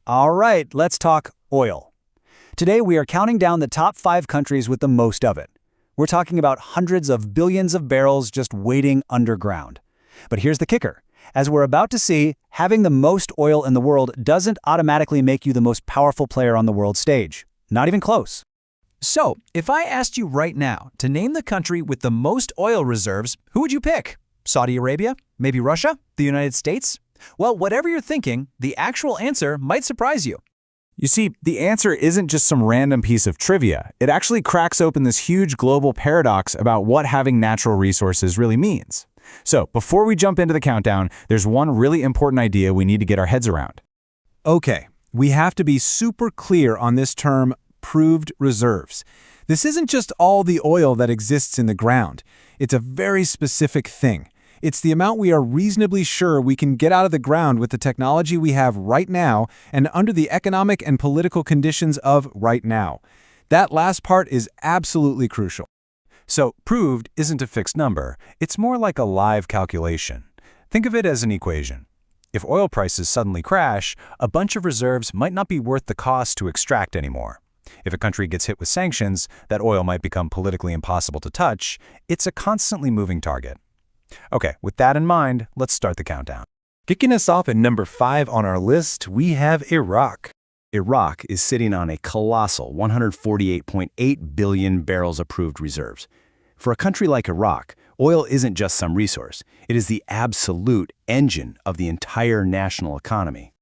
All right, let's talk oil. Today we are counting down the top 5 countries with the most of it. We're talking about hundreds of billions of barrels just waiting underground. But here's the kicker. As we're about to see, having the most oil in the world doesn't automatically make you the most powerful player on the world stage. Not even close. So, if I asked you right now to name the country with the most oil reserves, who would you pick? Saudi Arabia? Maybe Russia? The United States? Well, whatever you're thinking, the actual answer might surprise you. You see, the answer isn't just some random piece of trivia. It actually cracks open this huge global paradox about what having natural resources really means. So, before we jump into the countdown, there's one really important idea we need to get our heads around. Okay, we have to be super clear on this term, proved reserves. This isn't just all the oil that exists in the ground. It's a very specific thing. It's the amount we are reasonably sure we can get out of the ground with the technology we have right now and under the economic and political conditions of right now. That last part is absolutely crucial. So, proved isn't a fixed number. It's more like a live calculation. Think of it as an equation. If oil prices suddenly crash, a bunch of reserves might not be worth the cost to extract anymore. If a country gets hit with sanctions, that oil might become politically impossible to touch. It's a constantly moving target. Okay, with that in mind, let's start the countdown. Kicking us off at number 5 on our list, we have Iraq. Iraq is sitting on a colossal 148.8 billion barrels of proved reserves. For a country like Iraq, oil isn't just some resource. It is the absolute engine of the entire national economy.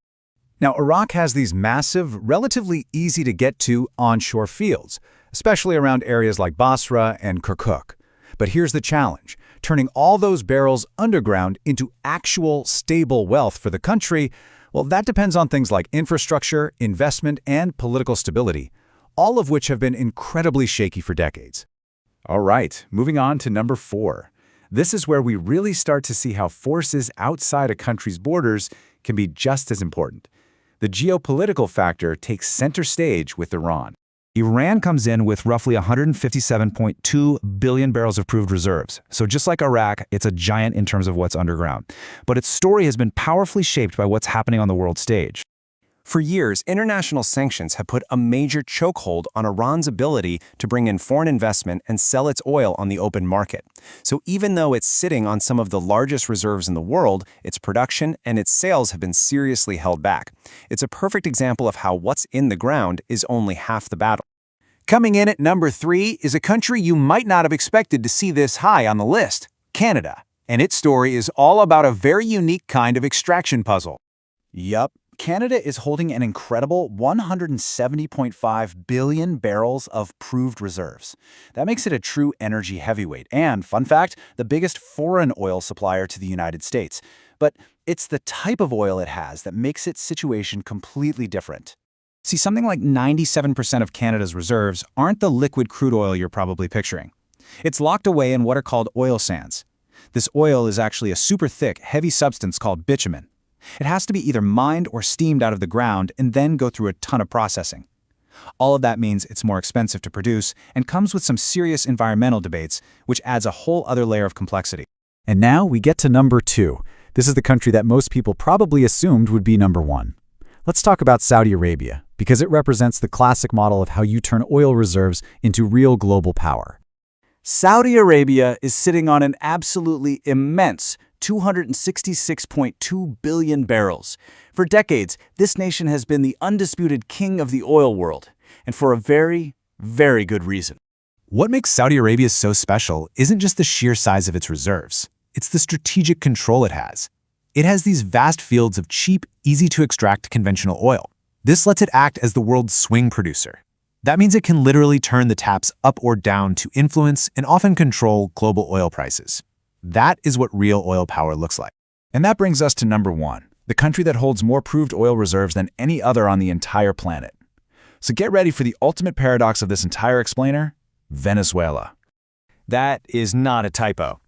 Now, Iraq has these massive, relatively easy-to-get-to onshore fields, especially around areas like Basra and Kirkuk. But here's the challenge. Turning all those barrels underground into actual, stable wealth for the country, well, that depends on things like infrastructure, investment, and political stability, all of which have been incredibly shaky for decades. All right, moving on to number 4. This is where we really start to see how forces outside a country's borders can be just as important. The geopolitical factor takes center stage with Iran. Iran comes in with roughly 157.2 billion barrels of proved reserves. So just like Iraq, it's a giant in terms of what's underground. But its story has been powerfully shaped by what's happening on the world stage. For years, international sanctions have put a major chokehold on Iran's ability to bring in foreign investment and sell its oil on the open market. So even though it's sitting on some of the largest reserves in the world, its production and its sales have been seriously held back. It's a perfect example of how what's in the ground is only half the battle. Coming in at number 3 is a country you might not have expected to see this high on the list, Canada. And its story is all about a very unique kind of extraction puzzle. Yup. Canada is holding an incredible 170.5 billion barrels of proved reserves. That makes it a true energy heavyweight and, fun fact, the biggest foreign oil supplier to the United States. But it's the type of oil it has that makes its situation completely different. See, something like 97% of Canada's reserves aren't the liquid crude oil you're probably picturing. It's locked away in what are called oil sands. This oil is actually a super thick, heavy substance called bitumen. It has to be either mined or steamed out of the ground and then go through a ton of processing. All of that means it's more expensive to produce and comes with some serious environmental debates, which adds a whole other layer of complexity. And now we get to number 2. This is the country that most people probably assumed would be number 1. Let's talk about Saudi Arabia, because it represents the classic model of how you turn oil reserves into real global power. Saudi Arabia is sitting on an absolutely immense 266.2 billion barrels. For decades, this nation has been the undisputed king of the oil world, and for a very, very good reason. What makes Saudi Arabia so special isn't just the sheer size of its reserves. It's the strategic control it has. It has these vast fields of cheap, easy-to-extract conventional oil. This lets it act as the world's swing producer. That means it can literally turn the taps up or down to influence and often control global oil prices. That is what real oil power looks like. And that brings us to number 1, the country that holds more proved oil reserves than any other on the entire planet. So get ready for the ultimate paradox of this entire explainer, Venezuela. That is not a typo.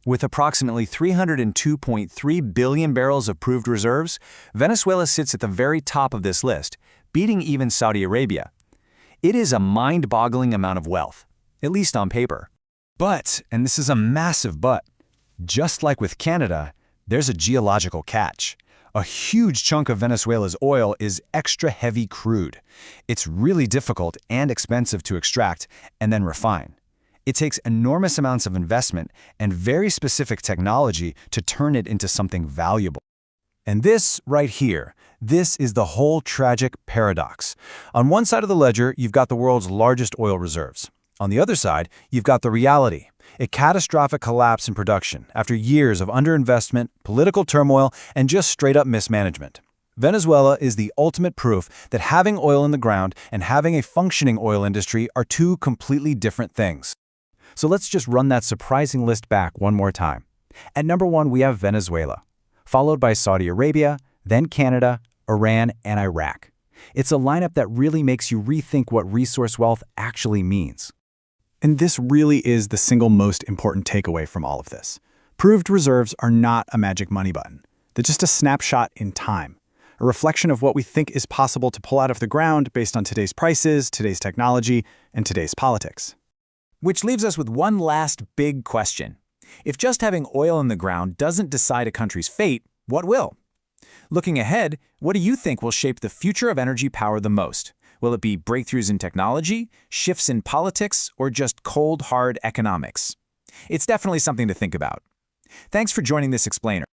With approximately 302.3 billion barrels of proved reserves, Venezuela sits at the very top of this list, beating even Saudi Arabia. It is a mind-boggling amount of wealth, at least on paper. But, and this is a massive but, just like with Canada, there's a geological catch. A huge chunk of Venezuela's oil is extra heavy crude. It's really difficult and expensive to extract and then refine. It takes enormous amounts of investment and very specific technology to turn it into something valuable. And this right here, this is the whole tragic paradox. On one side of the ledger, you've got the world's largest oil reserves. On the other side, you've got the reality, a catastrophic collapse in production after years of underinvestment, political turmoil, and just straight-up mismanagement. Venezuela is the ultimate proof that having oil in the ground and having a functioning oil industry are two completely different things. So let's just run that surprising list back one more time. At number 1, we have Venezuela, followed by Saudi Arabia, then Canada, Iran, and Iraq. It's a lineup that really makes you rethink what resource wealth actually means. And this really is the single most important takeaway from all of this. Proved reserves are not a magic money button. They're just a snapshot in time, a reflection of what we think is possible to pull out of the ground based on today's prices, today's technology, and today's politics. Which leaves us with one last big question. If just having oil in the ground doesn't decide a country's fate, what will? Looking ahead, what do you think will shape the future of energy power the most? Will it be breakthroughs in technology, shifts in politics, or just cold, hard economics? It's definitely something to think about. Thanks for joining this explainer.